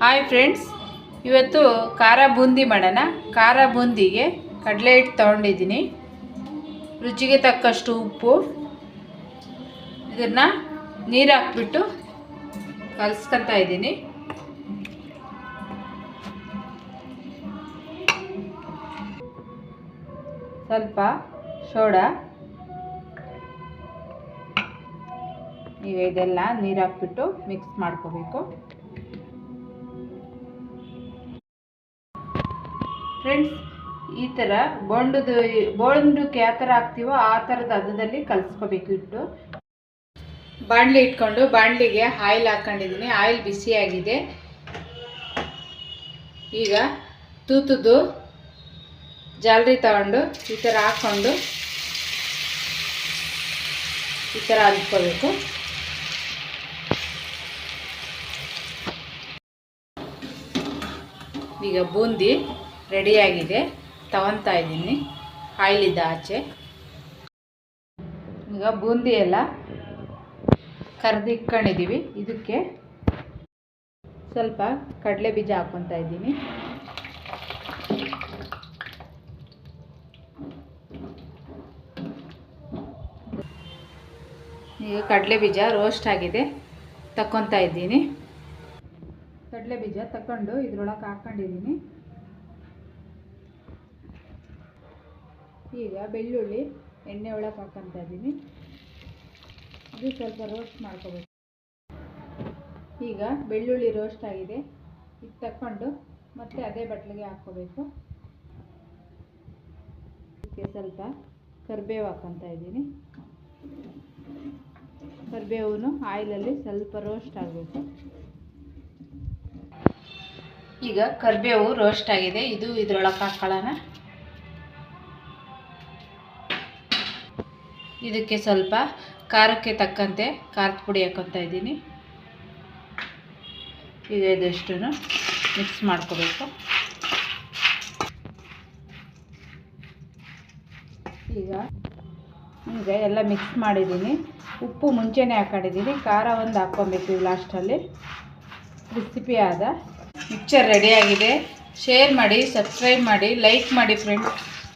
Hi friends, ಇವತ್ತು ಖಾರ ಬೂಂದಿ ಮಾಡೋಣ. ಖಾರ ಬೂಂದಿಗೆ ಕಡಲೆ ಹಿಟ್ಟು ತೊಗೊಂಡಿದ್ದೀನಿ, ರುಚಿಗೆ ತಕ್ಕಷ್ಟು ಉಪ್ಪು. ಇದನ್ನು ನೀರು ಹಾಕ್ಬಿಟ್ಟು ಕಲಸ್ಕೊತಾ ಇದ್ದೀನಿ. ಸ್ವಲ್ಪ ಸೋಡಾ, ಈಗ ಇದೆಲ್ಲ ನೀರು ಹಾಕ್ಬಿಟ್ಟು ಮಿಕ್ಸ್ ಮಾಡ್ಕೋಬೇಕು. ಫ್ರೆಂಡ್ಸ್, ಈ ಥರ ಬೋಂಡಕ್ಕೆ ಯಾವ ಥರ ಹಾಕ್ತೀವೋ ಆ ಥರದ ಹದದಲ್ಲಿ ಕಲಿಸ್ಕೋಬೇಕು. ಇಟ್ಟು ಬಾಣಲಿ ಇಟ್ಕೊಂಡು ಬಾಣಲಿಗೆ ಆಯಿಲ್ ಹಾಕ್ಕೊಂಡಿದ್ದೀನಿ. ಆಯಿಲ್ ಬಿಸಿಯಾಗಿದೆ. ಈಗ ತೂತುದು ಜಾಲರಿ ತಗೊಂಡು ಈ ಥರ ಹಾಕ್ಕೊಂಡು ಈ ಥರ ಅಂದ್ಕೋಬೇಕು. ಈಗ ಬೂಂದಿ ರೆಡಿಯಾಗಿದೆ, ತಗೊತಾ ಇದ್ದೀನಿ ಆಯಿಲಿದ್ದ ಆಚೆ. ಈಗ ಬೂಂದಿ ಎಲ್ಲ ಕರೆದಿಟ್ಕೊಂಡಿದ್ದೀವಿ. ಇದಕ್ಕೆ ಸ್ವಲ್ಪ ಕಡಲೆ ಬೀಜ ಹಾಕ್ಕೊತಾ ಇದ್ದೀನಿ. ಈಗ ಕಡಲೆ ಬೀಜ ರೋಸ್ಟ್ ಆಗಿದೆ, ತಗೊತಾ ಇದ್ದೀನಿ. ಕಡಲೆ ಬೀಜ ತಗೊಂಡು ಇದ್ರೊಳಗೆ ಹಾಕ್ಕೊಂಡಿದ್ದೀನಿ. ಈಗ ಬೆಳ್ಳುಳ್ಳಿ ಎಣ್ಣೆ ಒಳಗೆ ಹಾಕ್ಕೊತಾ ಇದ್ದೀನಿ. ಇದು ಸ್ವಲ್ಪ ರೋಸ್ಟ್ ಮಾಡ್ಕೋಬೇಕು. ಈಗ ಬೆಳ್ಳುಳ್ಳಿ ರೋಸ್ಟ್ ಆಗಿದೆ. ಇದು ತಗೊಂಡು ಮತ್ತೆ ಅದೇ ಬಟ್ಲಿಗೆ ಹಾಕ್ಕೋಬೇಕು. ಇದಕ್ಕೆ ಸ್ವಲ್ಪ ಕರಿಬೇವು ಹಾಕ್ಕೊತಾ ಇದ್ದೀನಿ. ಕರಿಬೇವು ಆಯಿಲಲ್ಲಿ ಸ್ವಲ್ಪ ರೋಸ್ಟ್ ಆಗಬೇಕು. ಈಗ ಕರಿಬೇವು ರೋಸ್ಟ್ ಆಗಿದೆ. ಇದು ಇದ್ರೊಳಗೆ ಹಾಕ್ಕೊಳ್ಳೋಣ. ಇದಕ್ಕೆ ಸ್ವಲ್ಪ ಖಾರಕ್ಕೆ ತಕ್ಕಂತೆ ಖಾರದ ಪುಡಿ ಹಾಕ್ಕೊತಾ ಇದ್ದೀನಿ. ಈಗ ಇದಷ್ಟು ಮಿಕ್ಸ್ ಮಾಡ್ಕೋಬೇಕು. ಈಗ ಎಲ್ಲ ಮಿಕ್ಸ್ ಮಾಡಿದ್ದೀನಿ. ಉಪ್ಪು ಮುಂಚೆನೇ ಹಾಕೊಂಡಿದ್ದೀನಿ. ಖಾರ ಒಂದು ಹಾಕ್ಕೊಬೇಕು ಲಾಸ್ಟಲ್ಲಿ. ರೆಸಿಪಿ ಆದ ಮಿಕ್ಚರ್ ರೆಡಿಯಾಗಿದೆ. ಶೇರ್ ಮಾಡಿ, ಸಬ್ಸ್ಕ್ರೈಬ್ ಮಾಡಿ, ಲೈಕ್ ಮಾಡಿ ಫ್ರೆಂಡ್ಸ್.